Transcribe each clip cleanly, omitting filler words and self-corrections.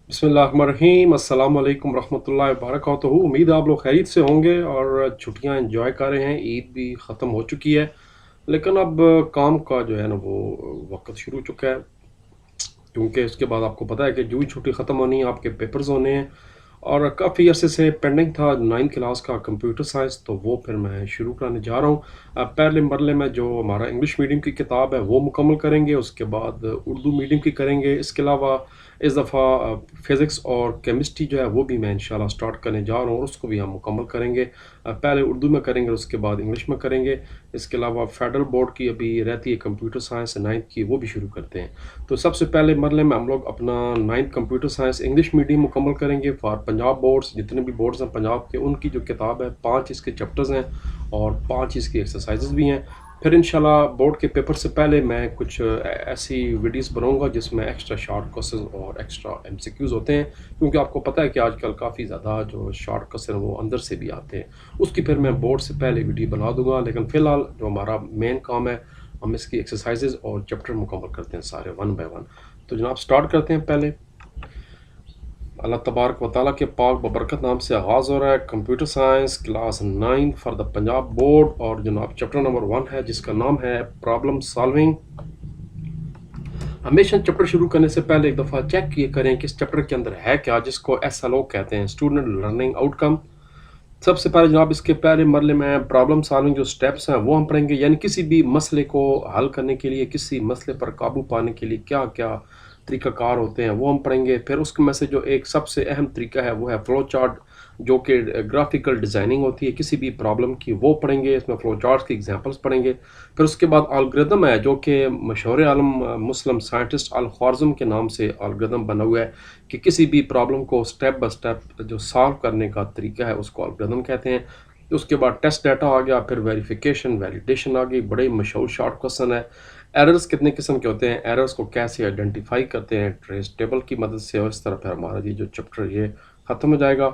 बिस्मिल्लाहिर्रहमानिर्रहीम, अस्सलाम वालेकुम रहमतुल्लाहि व बरकातुहू। उम्मीद है आप लोग खैरियत से होंगे और छुट्टियां एंजॉय कर रहे हैं। ईद भी ख़त्म हो चुकी है, लेकिन अब काम का जो है ना वो वक्त शुरू हो चुका है, क्योंकि उसके बाद आपको पता है कि जो ही छुट्टी ख़त्म होनी है आपके पेपर्स होने हैं। और काफ़ी अरसे से पेंडिंग था 9th क्लास का कंप्यूटर साइंस, तो वो फिर मैं शुरू कराने जा रहा हूँ। पहले मरले में जो हमारा इंग्लिश मीडियम की किताब है वो मुकम्मल करेंगे, उसके बाद उर्दू मीडियम की करेंगे। इसके अलावा इस दफ़ा फ़िज़िक्स और केमिस्ट्री जो है वो भी मैं इंशाल्लाह स्टार्ट करने जा रहा हूँ और उसको भी हम मुकम्मल करेंगे। पहले उर्दू में करेंगे, उसके बाद इंग्लिश में करेंगे। इसके अलावा फेडरल बोर्ड की अभी रहती है कंप्यूटर साइंस 9th की, वो भी शुरू करते हैं। तो सबसे पहले मरले में हम लोग अपना 9th computer science English medium मुकम्मल करेंगे फॉर पंजाब बोर्ड्स। जितने भी बोर्ड्स हैं पंजाब के, उनकी जो किताब है 5 इसके चैप्टर्स हैं और 5 इसकी एक्सरसाइजेज भी हैं। फिर इंशाल्लाह बोर्ड के पेपर से पहले मैं कुछ ऐसी वीडियोस बनाऊंगा जिसमें एक्स्ट्रा शॉर्ट क्वेश्चन और एक्स्ट्रा एमसीक्यूज होते हैं, क्योंकि आपको पता है कि आजकल काफ़ी ज़्यादा जो शॉर्ट क्वेश्चन वो अंदर से भी आते हैं। उसकी फिर मैं बोर्ड से पहले वीडियो बना दूंगा, लेकिन फ़िलहाल जो हमारा मेन काम है हम इसकी एक्सरसाइजेज और चैप्टर मुकम्मल करते हैं सारे वन बाय वन। तो जनाब स्टार्ट करते हैं। पहले अल्लाह तबारक व तआला के पाक बबरकत नाम से आगाज़ हो रहा है computer science class 9 for the Punjab board, और जनाब चैप्टर नंबर 1 है जिसका नाम है प्रॉब्लम सॉल्विंग। हमेशा चैप्टर शुरू करने से पहले एक दफ़ा चेक किए करें कि इस चैप्टर के अंदर है क्या, जिसको SLO कहते हैं, स्टूडेंट लर्निंग आउटकम। सबसे पहले जनाब इसके पहले मरले में प्रॉब्लम सॉल्विंग जो स्टेप्स हैं वो हम पढ़ेंगे, यानी किसी भी मसले को हल करने के लिए, किसी मसले पर काबू पाने के लिए क्या क्या तरीक़ाकार होते हैं वो हम पढ़ेंगे। फिर उसके में से जो एक सबसे अहम तरीका है वो है फ़्लो चार्ट, जो कि ग्राफिकल डिज़ाइनिंग होती है किसी भी प्रॉब्लम की, वो पढ़ेंगे। इसमें फ़्लो चार्ट्स की एग्जांपल्स पढ़ेंगे। फिर उसके बाद एल्गोरिथम है, जो कि मशहूर आलम मुस्लिम साइंटिस्ट अल-ख्वारिज़्म के नाम से एल्गोरिथम बना हुआ है कि किसी भी प्रॉब्लम को स्टेप बाय स्टेप जो सॉल्व करने का तरीका है उसको एल्गोरिथम कहते हैं। तो उसके बाद टेस्ट डाटा आ गया, फिर वेरिफिकेशन वैलिडेशन आ गई, बड़े मशहूर शॉर्ट क्वेश्चन है। एरर्स कितने किस्म के होते हैं, एरर्स को कैसे आइडेंटिफाई करते हैं ट्रेस टेबल की मदद से, और इस तरह फिर हमारा ये जो चैप्टर ये ख़त्म हो जाएगा।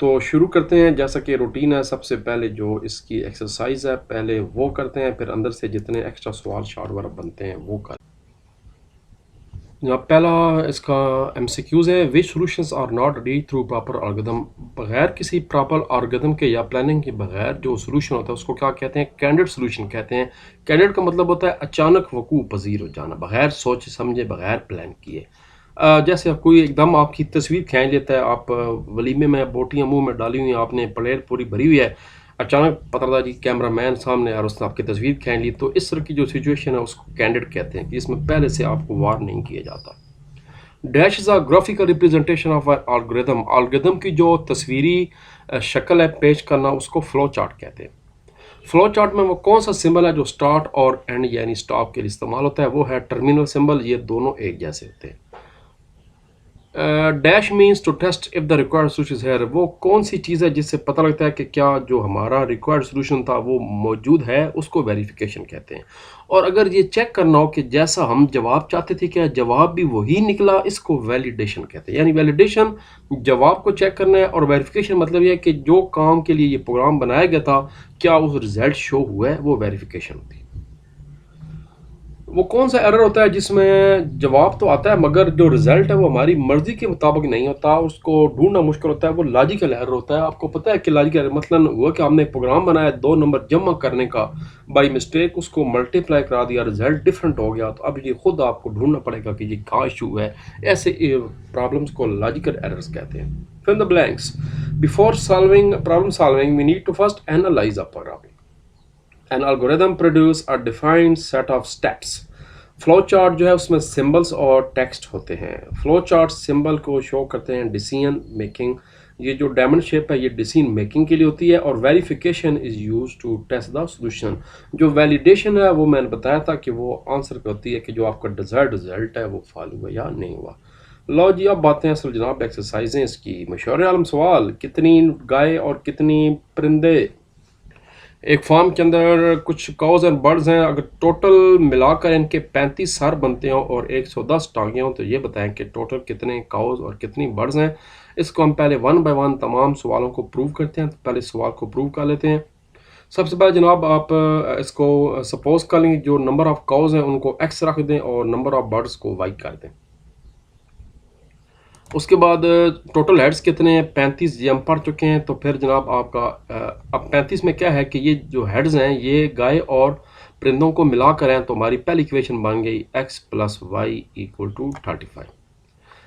तो शुरू करते हैं। जैसा कि रूटीन है, सबसे पहले जो इसकी एक्सरसाइज है पहले वो करते हैं, फिर अंदर से जितने एक्स्ट्रा सवाल शॉर्ट वगैरह बनते हैं वो कर। पहला इसका एमसीक्यूज है, which solutions are not read through proper algorithm. बगैर किसी प्रॉपर एल्गोरिथम के या प्लानिंग के बगैर जो सॉल्यूशन होता है उसको क्या कहते हैं, कैंडिडेट सॉल्यूशन कहते हैं। कैंडिडेट का मतलब होता है अचानक वकूअ पजीर हो जाना, बगैर सोचे समझे, बगैर प्लान किए। जैसे आप कोई एकदम आपकी तस्वीर खींच लेता है, आप वलीमे में बोटियां मुंह में डाली हुई हैं, आपने प्लेट पूरी भरी हुई है, अचानक पता लगा जी कैमरा मैन सामने और उसने आपकी तस्वीर खींच ली, तो इस तरह की जो सिचुएशन है उसको कैंडिडेट कहते हैं कि इसमें पहले से आपको वार नहीं किया जाता। Dash is a graphical representation of algorithm. Algorithm की जो तस्वीरी शक्ल है पेश करना उसको फ्लो चार्ट कहते हैं। फ्लो चार्ट में वो कौन सा सिंबल है जो स्टार्ट और एंड यानी स्टॉप के लिए इस्तेमाल होता है, वो है टर्मिनल सिंबल। ये दोनों एक जैसे होते हैं। Dash means to test if the required solution is है। वो कौन सी चीज़ है जिससे पता लगता है कि क्या जो हमारा रिक्वायर्ड सोल्यूशन था वो मौजूद है, उसको वेरिफिकेशन कहते हैं। और अगर ये चेक करना हो कि जैसा हम जवाब चाहते थे क्या जवाब भी वही निकला, इसको वैलिडेशन कहते हैं। यानी वैलिडेशन जवाब को चेक करना है, और वेरिफिकेशन मतलब ये है कि जो काम के लिए ये प्रोग्राम बनाया गया था क्या उस रिजल्ट शो हुआ है, वो वेरिफिकेशन होती है। वो कौन सा एरर होता है जिसमें जवाब तो आता है मगर जो रिजल्ट है वो हमारी मर्जी के मुताबिक नहीं होता, उसको ढूंढना मुश्किल होता है, वो लॉजिकल एरर होता है। आपको पता है कि लॉजिकल एरर मतलब हुआ कि हमने एक प्रोग्राम बनाया 2 नंबर जमा करने का, बाई मिस्टेक उसको मल्टीप्लाई करा दिया, रिजल्ट डिफरेंट हो गया, तो अब ये खुद आपको ढूंढना पड़ेगा कि ये क्या इशू है। ऐसे प्रॉब्लम्स को लॉजिकल एरर्स कहते हैं। फिर the blanks, before solving problem solving we need to first analyse a program. An algorithm produce a defined set of steps. Flow chart जो है उसमें सिंबल्स और टेक्स्ट होते हैं। फ्लो चार्ट सिंबल को शो करते हैं डिसीजन मेकिंग। ये जो डायमंड शेप है ये डिसीजन मेकिंग के लिए होती है। और verification is use to test the solution. जो वैलिडेशन है वो मैंने बताया था कि वो आंसर करती है कि जो आपका डिजायर्ड रिजल्ट है वो फॉलो हुआ या नहीं हुआ। लो जी, अब बातें हैं असल जनाब एक्सरसाइजें इसकी। मशहूर आलम सवाल, कितनी गाय और कितनी परिंदे एक फार्म के अंदर कुछ काउज एंड बर्ड्स हैं, अगर टोटल मिलाकर इनके 35 सर बनते हों और 110 टांगे हों तो ये बताएं कि टोटल कितने काउज और कितनी बर्ड्स हैं। इसको हम पहले वन बाय वन तमाम सवालों को प्रूव करते हैं। तो पहले सवाल को प्रूव कर लेते हैं। सबसे पहले जनाब आप इसको सपोज़ कर लें जो नंबर ऑफ़ काउज़ हैं उनको एक्स रख दें और नंबर ऑफ़ बर्ड्स को वाई कर दें। उसके बाद टोटल हेड्स कितने हैं? 35 ये हम पढ़ चुके हैं। तो फिर जनाब आपका अब 35 में क्या है कि ये जो हेड्स हैं ये गाय और परिंदों को मिलाकर हैं, तो हमारी पहली इक्वेशन बन गई x plus y equal to 35।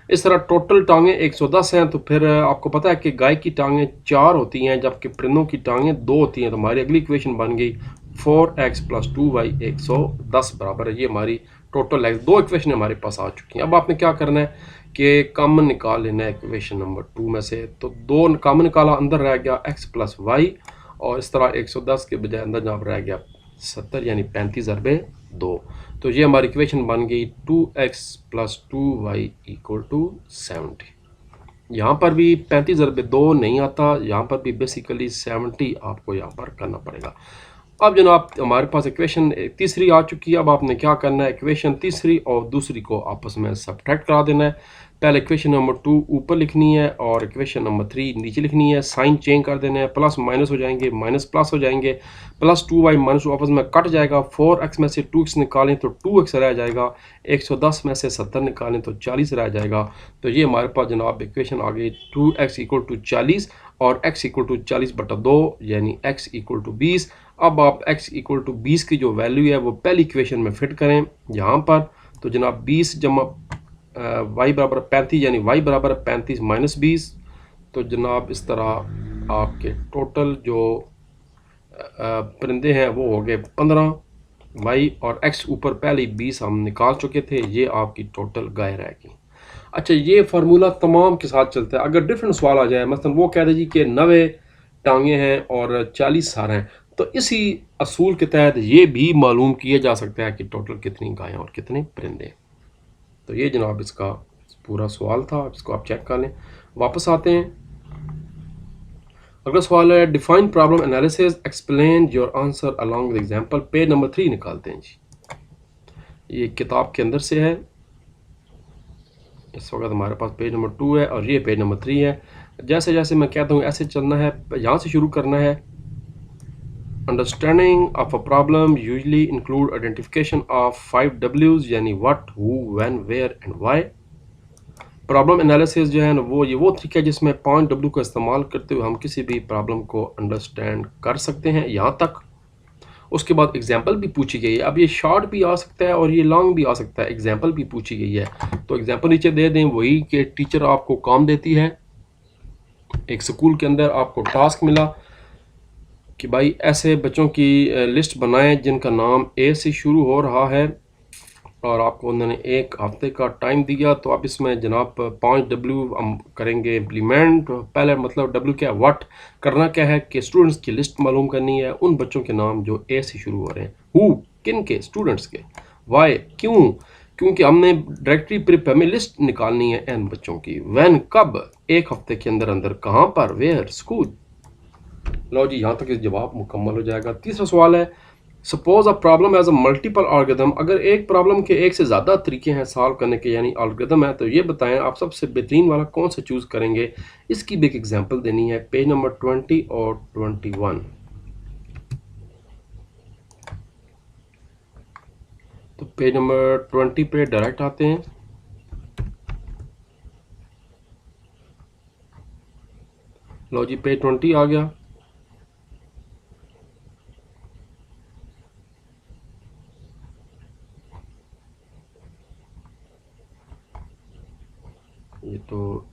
इस तरह टोटल टांगें 110 हैं, तो फिर आपको पता है कि गाय की टांगें 4 होती हैं जबकि परिंदों की टांगें 2 होती हैं, तो हमारी अगली इक्वेशन बन गई 4x प्लस 2y 110 बराबर है। ये हमारी टोटल है, 2 इक्वेशन हमारे पास आ चुकी हैं। अब आपने क्या करना है कि कॉमन निकाल लेना है इक्वेशन नंबर 2 में से। तो 2 कॉमन निकाला, अंदर रह गया x प्लस वाई, और इस तरह 110 के बजाय अंदर जहाँ रह गया 70 यानी 35 ज़रबे 2। तो ये हमारी इक्वेशन बन गई 2x plus 2y equal to 70। यहाँ पर भी 35 ज़रबे 2 नहीं आता, यहाँ पर भी बेसिकली 70 आपको यहाँ पर करना पड़ेगा। अब जनाब हमारे पास इक्वेशन तीसरी आ चुकी है। अब आपने क्या करना है, इक्वेशन तीसरी और दूसरी को आपस में सब्ट्रैक्ट करा देना है। पहले इक्वेशन नंबर 2 ऊपर लिखनी है और इक्वेशन नंबर 3 नीचे लिखनी है। साइन चेंज कर देना है, प्लस माइनस हो जाएंगे, माइनस प्लस हो जाएंगे, प्लस 2y माइनस आपस में कट जाएगा। 4x में से 2x निकालें तो 2x रह जाएगा, 110 में से 70 निकालें तो 40 रह जाएगा। तो ये हमारे पास जनाब इक्वेशन आ गई 2x इक्वल टू 40 और x इक्वल टू 40/2 यानी x इक्वल टू 20। अब आप x इक्वल टू 20 की जो वैल्यू है वो पहली इक्वेशन में फिट करें यहाँ पर। तो जनाब 20 जमा y बराबर 35 यानी y बराबर 35 माइनस 20। तो जनाब इस तरह आपके टोटल जो परिंदे हैं वो हो गए 15, y और x ऊपर पहले 20 हम निकाल चुके थे, ये आपकी टोटल गाय रहेगी। अच्छा, ये फार्मूला तमाम के साथ चलता है। अगर डिफरेंट सवाल आ जाए, मसलन वो कह दे जी कि 90 टांगे हैं और 40 सार हैं, तो इसी असूल के तहत ये भी मालूम किया जा सकता है कि टोटल कितनी गायें और कितने परिंदे। तो ये जनाब इसका पूरा सवाल था, इसको आप चेक कर लें। वापस आते हैं, अगला सवाल है define problem analysis, explain your answer along with example. Page number 3 निकालते हैं जी, ये किताब के अंदर से है। इस वक्त हमारे पास पेज नंबर 2 है और ये पेज नंबर 3 है। जैसे जैसे मैं कहता हूँ ऐसे चलना है, यहाँ से शुरू करना है। Understanding of a problem usually include identification of 5 W's यानी what, who, when, where and why. Problem analysis जो है ना वो तरीका है जिसमें 5 W का इस्तेमाल करते हुए हम किसी भी प्रॉब्लम को अंडरस्टैंड कर सकते हैं यहाँ तक। उसके बाद एग्जाम्पल भी पूछी गई है। अब ये शॉर्ट भी आ सकता है और ये लॉन्ग भी आ सकता है, एग्जाम्पल भी पूछी गई है। तो एग्जाम्पल नीचे दे दें, वही कि टीचर आपको काम देती है। एक स्कूल के अंदर आपको टास्क मिला कि भाई ऐसे बच्चों की लिस्ट बनाएं जिनका नाम ए से शुरू हो रहा है, और आपको उन्होंने 1 हफ्ते का टाइम दिया। तो आप इसमें जनाब 5 W हम करेंगे इम्प्लीमेंट। पहले मतलब W क्या है, व्हाट करना क्या है कि स्टूडेंट्स की लिस्ट मालूम करनी है, उन बच्चों के नाम जो ए से शुरू हो रहे हैं। हु, किन के, स्टूडेंट्स के। वाई, क्यों, क्योंकि हमने डायरेक्टरी पर हमें लिस्ट निकालनी है एन बच्चों की। व्हेन, कब, 1 हफ्ते के अंदर अंदर, कहाँ पर, वेयर, स्कूल। लो जी, यहाँ तक इस जवाब मुकम्मल हो जाएगा। तीसरा सवाल है suppose a problem as a multiple algorithm. अगर एक प्रॉब्लम के एक से ज़्यादा तरीके हैं सॉल्व करने के, यानी एल्गोरिथम है, तो ये बताएं आप सबसे बेहतरीन वाला कौन सा चूज़ करेंगे। इसकी भी एक एग्जांपल देनी है, पेज नंबर 20 और 21। तो पेज नंबर 20 पे डायरेक्ट आते हैं। लो जी, पेज 20 आ गया। ये तो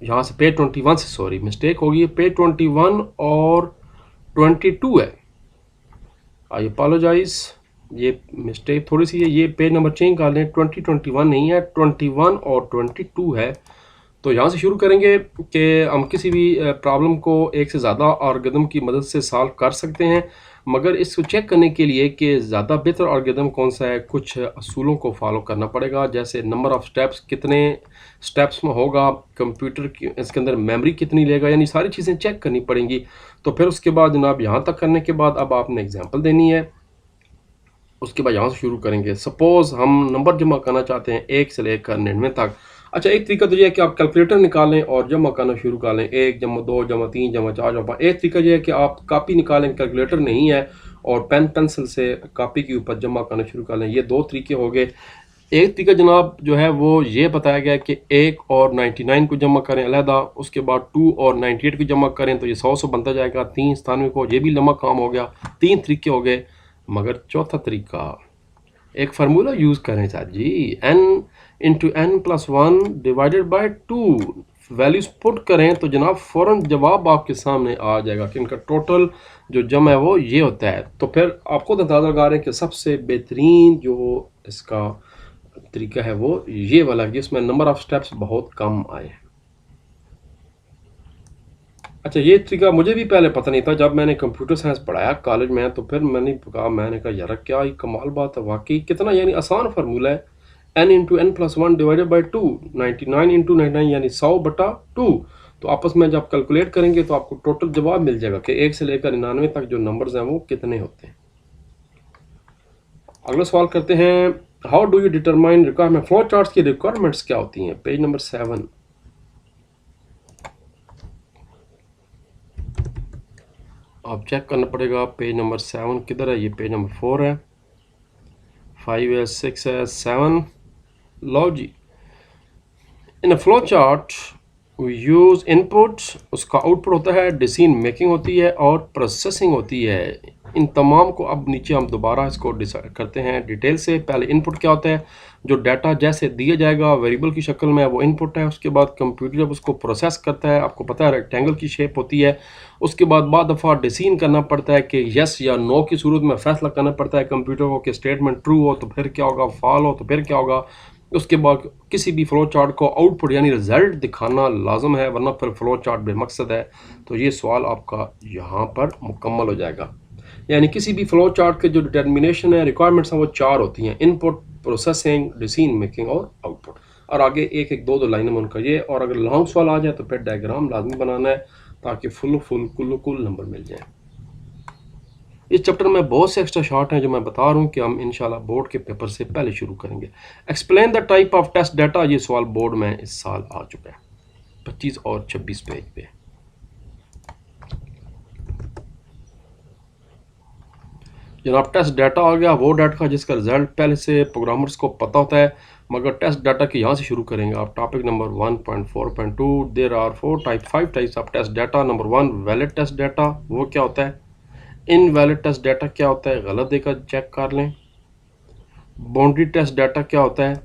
यहाँ से पेज 21 से, सॉरी मिस्टेक होगी, पेज 21 और 22 है। आई अपोलोजाइज, ये मिस्टेक थोड़ी सी है। ये पेज नंबर चेंज कर लें, 21 नहीं है, 21 और 22 है। तो यहाँ से शुरू करेंगे कि हम किसी भी प्रॉब्लम को एक से ज़्यादा एल्गोरिथम की मदद से सॉल्व कर सकते हैं, मगर इसको चेक करने के लिए कि ज़्यादा बेहतर एल्गोरिथम कौन सा है, कुछ असूलों को फॉलो करना पड़ेगा। जैसे नंबर ऑफ़ स्टेप्स, कितने स्टेप्स में होगा, कंप्यूटर की इसके अंदर मेमोरी कितनी लेगा, यानी सारी चीज़ें चेक करनी पड़ेंगी। तो फिर उसके बाद जनाब यहाँ तक करने के बाद अब आपने एग्जाम्पल देनी है। उसके बाद यहाँ से शुरू करेंगे। सपोज़ हम नंबर जमा करना चाहते हैं 1 से लेकर 99 तक। अच्छा, एक तरीका तो ये है कि आप कैलकुलेटर निकालें और जमा करना शुरू कर लें, 1 जमा 2 जमा 3 जमा 4 जमा 5। एक तरीका ये है कि आप कापी निकालें, कैलकुलेटर नहीं है, और पेन पेंसिल से कापी के ऊपर जमा करना शुरू कर लें। ये दो तरीके हो गए। एक तरीका जनाब जो है वो ये बताया गया कि 1 और 99 को जमा करें अलहदा, उसके बाद 2 और 98 को जमा करें तो ये 100 बनता जाएगा, 3 97 को, ये भी लंबा काम हो गया। 3 तरीके हो गए। मगर चौथा तरीका, एक फार्मूला यूज़ करें साहब जी, n into n plus one divided by 2। Values put करें तो जनाब फ़ौरन जवाब आपके सामने आ जाएगा कि इनका टोटल जो जम है वो ये होता है। तो फिर आपको तो अंदाज़ा लगा रहे हैं कि सबसे बेहतरीन जो इसका तरीका है वो ये वाला, जिसमें नंबर ऑफ स्टेप्स बहुत कम आए हैं। अच्छा, ये तरीका मुझे भी पहले पता नहीं था। जब मैंने कंप्यूटर साइंस पढ़ाया कॉलेज में तो फिर मैंने कहा यार क्या ये कमाल बात है, वाकई कितना यानी आसान फार्मूला है। n into n plus one divided by 2, 99 into 99 यानी 100/2। तो आपस में जब कैलकुलेट करेंगे तो आपको टोटल जवाब मिल जाएगा कि 1 से लेकर 99 तक जो नंबर्स हैं वो कितने होते हैं। अगला सवाल करते हैं, how do you determine requirement, flow charts की रिक्वायरमेंट्स क्या होती हैं। Page number 7। आप चेक करना पड़ेगा पेज नंबर 7 किधर है। ये पेज नंबर 4 है, 5 है, 6 है, 7। लो जी, इन फ्लो चार्ट यूज इनपुट, उसका आउटपुट होता है, डिसीजन मेकिंग होती है और प्रोसेसिंग होती है। इन तमाम को अब नीचे हम दोबारा इसको डिसाइड करते हैं डिटेल से। पहले इनपुट क्या होता है, जो डाटा जैसे दिया जाएगा वेरिएबल की शक्ल में वो इनपुट है। उसके बाद कंप्यूटर जब उसको प्रोसेस करता है, आपको पता है रेक्टेंगल की शेप होती है। उसके बाद दफ़ा डिसीजन करना पड़ता है कि यस या नो की सूरत में फैसला करना पड़ता है कंप्यूटर को कि स्टेटमेंट ट्रू हो तो फिर क्या होगा, फॉल हो तो फिर क्या होगा। उसके बाद किसी भी फ्लो चार्ट को आउटपुट यानी रिजल्ट दिखाना लाजम है, वरना फिर फ्लो चार्ट बेमकसद है। तो ये सवाल आपका यहाँ पर मुकम्मल हो जाएगा। यानी किसी भी फ्लो चार्ट के जो डिटर्मिनेशन है, रिक्वायरमेंट्स हैं, वो 4 होती हैं, इनपुट, प्रोसेसिंग, डिसीजन मेकिंग और आउटपुट। और आगे एक एक दो दो लाइनों में उनका ये, और अगर लॉन्ग सवाल आ जाए तो फिर डायग्राम लाजमी बनाना है ताकि फुल कुल नंबर मिल जाए। इस चैप्टर में बहुत से एक्स्ट्रा शॉर्ट हैं जो मैं बता रहा हूँ कि हम इंशाल्लाह बोर्ड के पेपर से पहले शुरू करेंगे। Explain the type of test data, ये सवाल बोर्ड में इस साल आ चुका है 25 और 26 पेज पे। जनाब टेस्ट डाटा आ गया, वो डाटा जिसका रिजल्ट पहले से प्रोग्रामर्स को पता होता है। मगर टेस्ट डाटा की यहाँ से शुरू करेंगे आप। Topic number 1.4.2, there are 5 types of test data. Number 1 valid test data, वो क्या होता है। इनवैलिड टेस्ट डाटा क्या होता है, गलत देकर चेक कर लें। बाउंड्री टेस्ट डाटा क्या होता है,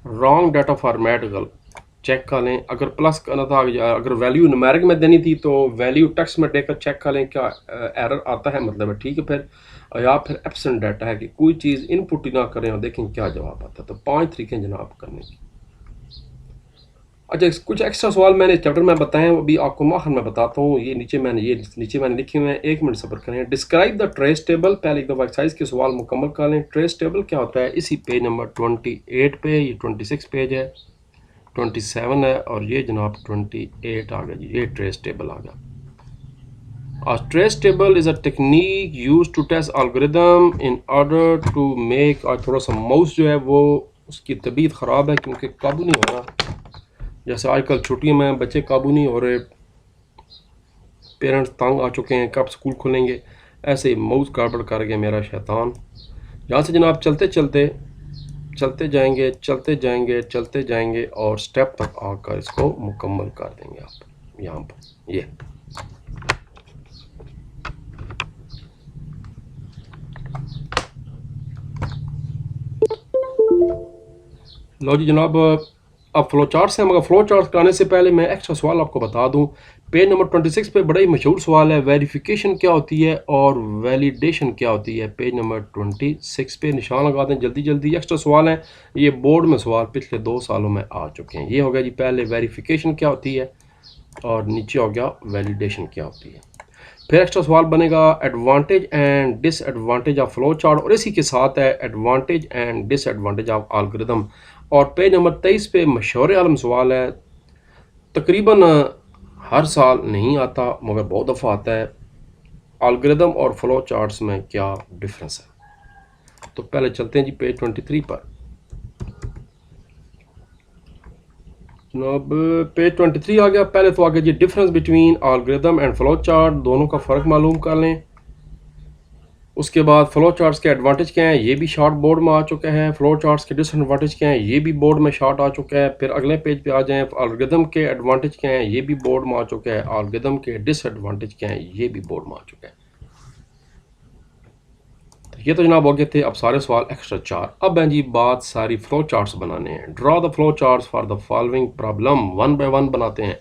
रॉन्ग डाटा फॉर्मेट गलत चेक कर लें। अगर प्लस करना था, अगर वैल्यू न्यूमेरिक में देनी थी तो वैल्यू टेक्स्ट में देकर चेक कर लें क्या एरर आता है, मतलब है ठीक है। फिर या फिर एब्सेंट डाटा है कि कोई चीज़ इनपुट ही ना करें और देखें क्या जवाब आता है। तो 5 तरीके जनाब करने की। अच्छा, कुछ एक्स्ट्रा सवाल मैंने चैप्टर में बताए, वो भी आपको माहर में बताता हूँ। ये नीचे मैंने लिखे हुए हैं, 1 मिनट सब्र करें। डिस्क्राइब द ट्रेस टेबल, पहले एक दफ़ा एक्सरसाइज के सवाल मुकम्मल कर लें। ट्रेस टेबल क्या होता है, इसी पेज नंबर 28 पे, ये 26 पेज है, 27 है और ये जनाब 28 आ गया जी। ये ट्रेस टेबल आ गया। A trace table is a technique used to test algorithm in order to make। और थोड़ा सा माउस जो है वो उसकी तबीयत ख़राब है क्योंकि काबू नहीं हो रहा। जैसे आजकल छुट्टियों में बच्चे काबू नहीं हो रहे, पेरेंट्स तंग आ चुके हैं कब स्कूल खुलेंगे, ऐसे ही माउस गड़बड़ कर गया मेरा शैतान। यहाँ से जनाब चलते जाएंगे और स्टेप तक आकर इसको मुकम्मल कर देंगे आप। यहाँ पर ये लो जी जनाब, अब फ्लो चार्ट से, मगर फ्लो चार्ट कराने से पहले मैं एक्स्ट्रा सवाल आपको बता दूं। पेज नंबर 26 पे बड़ा ही मशहूर सवाल है, वेरिफिकेशन क्या होती है और वैलिडेशन क्या होती है। पेज नंबर 26 पे निशान लगा दें जल्दी जल्दी। एक्स्ट्रा सवाल है, ये बोर्ड में सवाल पिछले 2 सालों में आ चुके हैं। ये हो गया जी, पहले वेरिफिकेशन क्या होती है और नीचे हो गया वैलिडेशन क्या होती है। फिर एक्स्ट्रा सवाल बनेगा advantage and disadvantage of flow chart, और इसी के साथ है advantage and disadvantage of algorithm. और पेज नंबर 23 पे मशहूर आलम सवाल है, तकरीबन हर साल नहीं आता मगर बहुत दफ़ा आता है, एल्गोरिथम और फ्लो चार्ट्स में क्या डिफरेंस है। तो पहले चलते हैं जी पेज 23 पर। अब पेज 23 आ गया। पहले तो आगे जी difference between algorithm and flow chart, दोनों का फ़र्क मालूम कर लें। उसके बाद फ्लो चार्ट्स के एडवांटेज क्या हैं, ये भी शॉर्ट बोर्ड में आ चुका है। फ्लो चार्ट्स के डिसएडवांटेज क्या हैं, ये भी बोर्ड में शॉर्ट आ चुका है। फिर अगले पेज पे आ जाएं, algorithm के एडवांटेज क्या हैं, ये भी बोर्ड में आ चुका है। algorithm के डिसएडवांटेज क्या हैं, ये भी बोर्ड में आ चुका है। ये तो जनाब हो गए थे अब सारे सवाल एक्स्ट्रा 4। अब हैं जी बात सारी फ्लो चार्ट्स बनाने हैं। Draw the flow charts for the following problem, one by one बनाते हैं।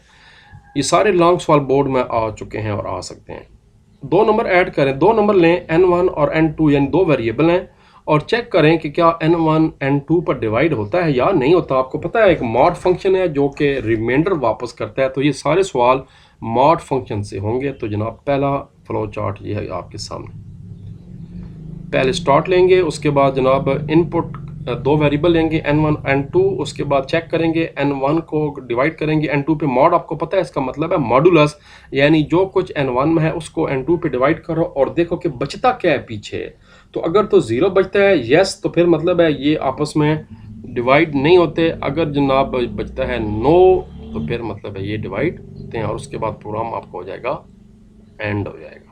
ये सारे लॉन्ग सवाल बोर्ड में आ चुके हैं और आ सकते हैं। 2 नंबर ऐड करें, 2 नंबर लें, n1 और n2 यानी 2 वेरिएबल हैं, और चेक करें कि क्या n1 n2 पर डिवाइड होता है या नहीं होता। आपको पता है एक मॉड फंक्शन है जो कि रिमाइंडर वापस करता है, तो ये सारे सवाल मॉड फंक्शन से होंगे। तो जनाब पहला फ्लो चार्ट ये है आपके सामने। पहले स्टार्ट लेंगे, उसके बाद जनाब इनपुट 2 वेरिएबल लेंगे n1 n2, उसके बाद चेक करेंगे n1 को डिवाइड करेंगे n2 पे। मॉड आपको पता है इसका मतलब है मॉडुलस, यानी जो कुछ n1 में है उसको n2 पे डिवाइड करो और देखो कि बचता क्या है पीछे। तो अगर तो 0 बचता है यस, तो फिर मतलब है ये आपस में डिवाइड नहीं होते। अगर जनाब बचता है नो, तो फिर मतलब है ये डिवाइड होते हैं, और उसके बाद प्रोग्राम आपको हो जाएगा एंड हो जाएगा।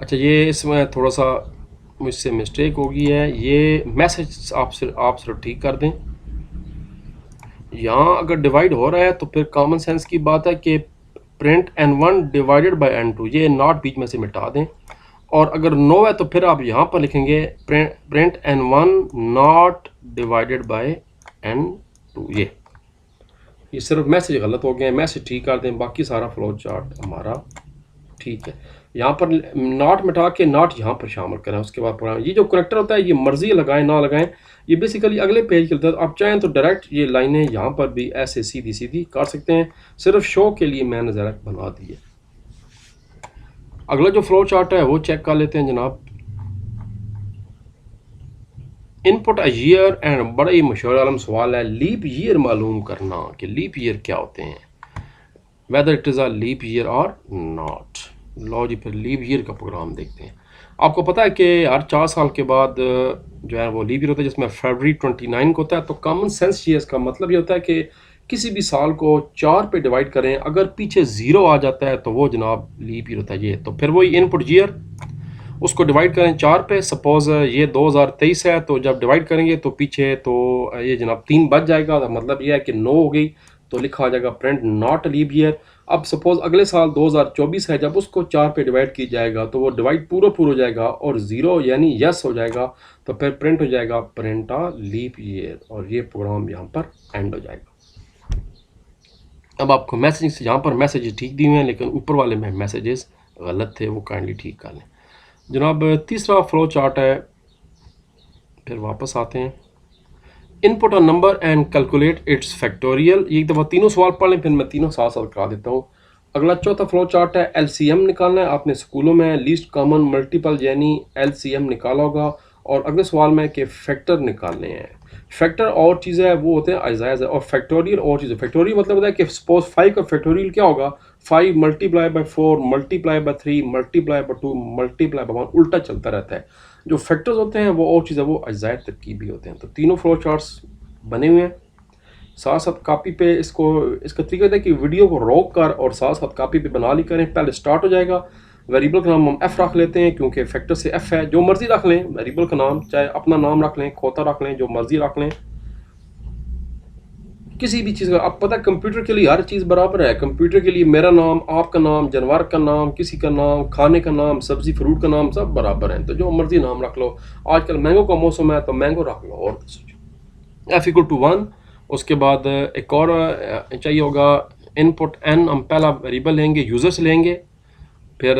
अच्छा, ये इसमें थोड़ा सा मुझसे मिस्टेक हो गई है, ये मैसेज आप सिर्फ ठीक कर दें। यहाँ अगर डिवाइड हो रहा है तो फिर कॉमन सेंस की बात है कि print n1 divided by n2, ये नॉट बीच में से मिटा दें। और अगर नो है तो फिर आप यहाँ पर लिखेंगे print n1 not divided by n2। ये सिर्फ मैसेज गलत हो गए, मैसेज ठीक कर दें, बाकी सारा फ्लो चार्ट हमारा ठीक है। यहाँ पर नॉट मिटा के नॉट यहाँ पर शामिल करें। उसके बाद प्रोग्राम, ये जो कनेक्टर होता है ये मर्जी लगाएं ना लगाएं, ये बेसिकली अगले पेज के लिए। आप चाहें तो डायरेक्ट ये लाइनें यहाँ पर भी ऐसे सीधी सीधी कर सकते हैं, सिर्फ शो के लिए मैंने ज़रा बना दी है। अगला जो फ्लो चार्ट है वो चेक कर लेते हैं जनाब। इनपुट अ ईयर एंड, बड़ा ही मशहूर आलम सवाल है लीप ईयर मालूम करना कि लीप ईयर क्या होते हैं, whether it is a leap year और नॉट। लो जी, फिर लीप ईयर का प्रोग्राम देखते हैं। आपको पता है कि हर 4 साल के बाद जो है वो लीप ईयर होता है, जिसमें फरवरी 29 को होता है। तो कॉमन सेंस ये इसका मतलब ये होता है कि किसी भी साल को 4 पे डिवाइड करें, अगर पीछे 0 आ जाता है तो वो जनाब लीप ईयर होता है। ये तो फिर वही इनपुट ईयर, उसको डिवाइड करें 4 पे। सपोज ये 2023 है, तो जब डिवाइड करेंगे तो पीछे तो ये जनाब 3 बच जाएगा। तो मतलब ये है कि 9 हो गई, तो लिखा आ जाएगा प्रिंट नॉट लीप ईयर। अब सपोज अगले साल 2024 है, जब उसको 4 पे डिवाइड की जाएगा तो वो डिवाइड पूरा हो जाएगा और 0 यानी यस हो जाएगा, तो फिर प्रिंट हो जाएगा प्रिंट आ लीप ईयर, और ये प्रोग्राम यहाँ पर एंड हो जाएगा। अब आपको मैसेज, यहाँ पर मैसेजेस ठीक दिए हुए हैं लेकिन ऊपर वाले में मैसेजेस गलत थे, वो काइंडली ठीक कर लें जनाब। तीसरा फ्लो चार्ट है, फिर वापस आते हैं। Input a number and calculate its factorial. एक दफ़ा तीनों सवाल पढ़ लें, फिर मैं तीनों साथ साथ करा देता हूँ। अगला चौथा फ्लो चार्ट है, एलसीएम निकालना है। आपने स्कूलों में लीस्ट कॉमन मल्टीपल यानी एलसीएम निकाला होगा, और अगले सवाल में कि फैक्टर निकालने हैं। फैक्टर और चीज़ है वो होते हैं अजायज़ है, और फैक्टोरियल और चीज़ है। फैक्टोरियल मतलब होता है कि सपोज 5 का फैक्टोरियल क्या होगा, 5 multiply by 4 multiply by 3 multiply by 2 multiply by 1, उल्टा चलता रहता है। जो फैक्टर्स होते हैं वो और चीज़ है, वो अजायद तरकीबी होते हैं। तो तीनों फ्लो चार्ट्स बने हुए हैं। साथ साथ कापी पे इसको, इसका तरीका है कि वीडियो को रोक कर और साथ साथ कापी पे बना ली करें। पहले स्टार्ट हो जाएगा, वेरिएबल का नाम हम एफ रख लेते हैं क्योंकि फैक्टर से एफ है। जो मर्जी रख लें वेरिएबल का नाम, चाहे अपना नाम रख लें, खोता रख लें, जो मर्जी रख लें, किसी भी चीज़ का। अब पता है कंप्यूटर के लिए हर चीज़ बराबर है। कंप्यूटर के लिए मेरा नाम, आपका नाम, जानवर का नाम, किसी का नाम, खाने का नाम, सब्जी फ्रूट का नाम, सब बराबर हैं। तो जो मर्जी नाम रख लो। आजकल मैंगो का मौसम है तो मैंगो रख लो, और एफ इक्वल टू 1। उसके बाद एक और चाहिए होगा इनपुट एन, हम पहला वेरिएबल लेंगे, यूज़र से लेंगे, फिर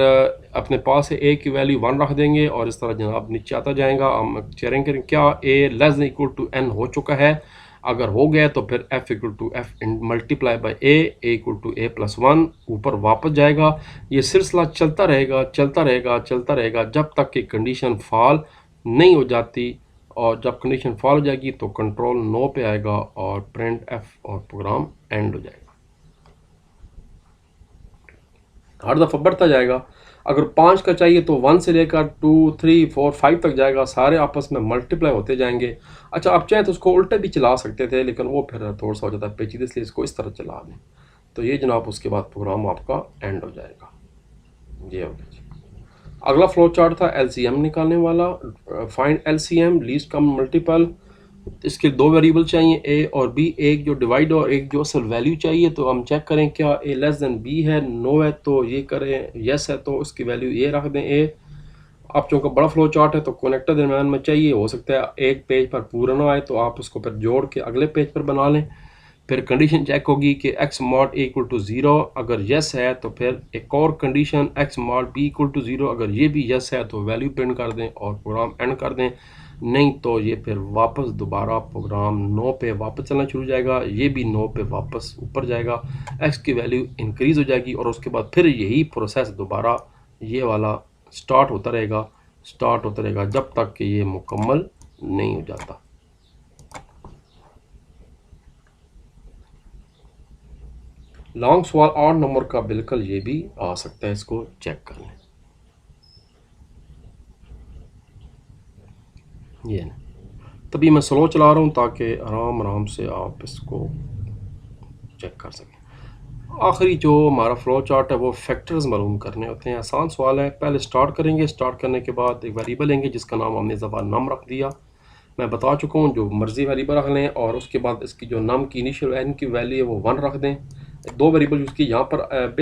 अपने पास से ए की वैल्यू 1 रख देंगे, और इस तरह जनाब नीचे आता जाएगा। हम चेकिंग करें क्या A less than equal to N हो चुका है। अगर हो गया तो फिर F equal to F multiply by A equal to A plus 1, ऊपर वापस जाएगा। ये सिलसिला चलता रहेगा चलता रहेगा चलता रहेगा जब तक कि कंडीशन फॉल नहीं हो जाती, और जब कंडीशन फॉल हो जाएगी तो कंट्रोल नो पे आएगा और प्रिंट एफ और प्रोग्राम एंड हो जाएगा। हर दफ़ा बढ़ता जाएगा। अगर 5 का चाहिए तो 1 से लेकर 2, 3, 4, 5 तक जाएगा, सारे आपस में मल्टीप्लाई होते जाएंगे। अच्छा, आप चाहें तो उसको उल्टे भी चला सकते थे, लेकिन वो फिर थोड़ा सा हो जाता है पेचीदा, इसलिए इसको इस तरह चला दें। तो ये जनाब उसके बाद प्रोग्राम आपका एंड हो जाएगा। ये हो गया जी। अगला फ्लो चार्ट था एलसीएम निकालने वाला। फाइंड एलसीएम लीस्ट कम मल्टीपल। इसके दो वेरिएबल चाहिए, ए और बी, एक जो डिवाइड और एक जो असल वैल्यू चाहिए। तो हम चेक करें क्या ए लेस देन बी है, नो है तो ये करें, यस है तो उसकी वैल्यू ये रख दें ए। आप चूँकि बड़ा फ्लो चार्ट है तो कनेक्टर दरम्यान में चाहिए, हो सकता है एक पेज पर पूरा ना आए तो आप उसको फिर जोड़ के अगले पेज पर बना लें। फिर कंडीशन चेक होगी कि x mod a equal to zero, अगर यस है तो फिर एक और condition x mod b equal to zero, अगर ये भी यस है तो वैल्यू प्रिंट कर दें और प्रोग्राम एंड कर दें। नहीं तो ये फिर वापस दोबारा प्रोग्राम नो पे वापस चलना शुरू हो जाएगा, ये भी नो पे वापस ऊपर जाएगा, एक्स की वैल्यू इंक्रीज़ हो जाएगी और उसके बाद फिर यही प्रोसेस दोबारा ये वाला स्टार्ट होता रहेगा, स्टार्ट होता रहेगा जब तक कि ये मुकम्मल नहीं हो जाता। लॉन्ग सवाल 8 नंबर का बिल्कुल ये भी आ सकता है, इसको चेक कर लें। ये ना, तभी मैं स्लो चला रहा हूँ ताकि आराम आराम से आप इसको चेक कर सकें। आखिरी जो हमारा फ्लो चार्ट है वो फैक्टर्स मालूम करने होते हैं। आसान सवाल है। पहले स्टार्ट करेंगे, स्टार्ट करने के बाद एक वेरिएबल लेंगे जिसका नाम हमने इस दफ़ा नम रख दिया। मैं बता चुका हूँ जो मर्ज़ी वेरिएबल रख लें और उसके बाद इसकी जो नम की इनिशियल एन की वैल्यू है वो 1 रख दें। दो वेरिएबल यूज़ की यहाँ पर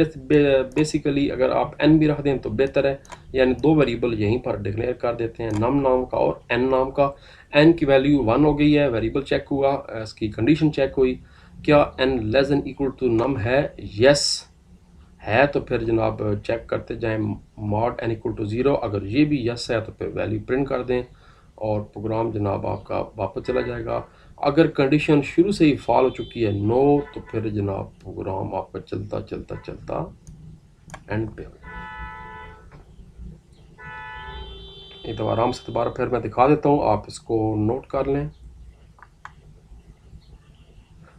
बेसिकली अगर आप एन भी रख दें तो बेहतर है, यानी दो वेरिएबल यहीं पर डिक्लेयर कर देते हैं, नम नाम का और एन नाम का। एन की वैल्यू 1 हो गई है, वेरिएबल चेक हुआ, इसकी कंडीशन चेक हुई, क्या N less than equal to num है, यस है तो फिर जनाब चेक करते जाएं mod N equal to zero, अगर ये भी यस है तो फिर वैल्यू प्रिंट कर दें और प्रोग्राम जनाब आपका वापस चला जाएगा। अगर कंडीशन शुरू से ही फॉल हो चुकी है नो, तो फिर जनाब प्रोग्राम आपका चलता चलता चलता एंड पे हो जाएगा। ये तो आराम से दोबारा फिर मैं दिखा देता हूँ, आप इसको नोट कर लें।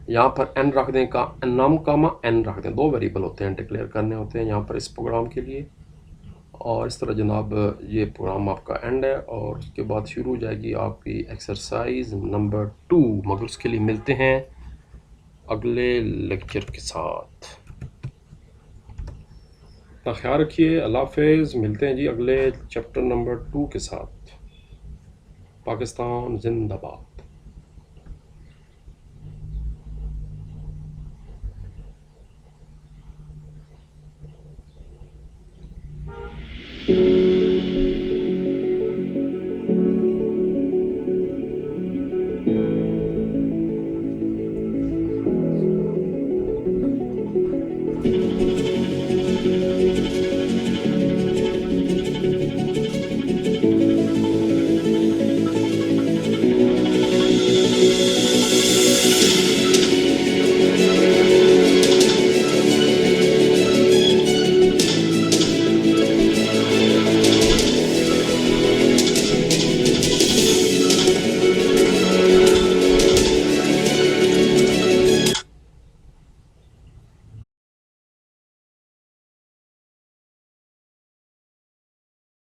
यहाँ पर एन रख दें, का नाम कामा एन रख दें, दो वेरिएबल होते हैं डिक्लेयर करने होते हैं यहाँ पर इस प्रोग्राम के लिए। और इस तरह जनाब ये प्रोग्राम आपका एंड है और उसके बाद शुरू हो जाएगी आपकी एक्सरसाइज नंबर 2। मगर उसके लिए मिलते हैं अगले लेक्चर के साथ। अपना ख्याल रखिए, अल्लाह हाफिज़। मिलते हैं जी अगले चैप्टर नंबर 2 के साथ। पाकिस्तान जिंदाबाद।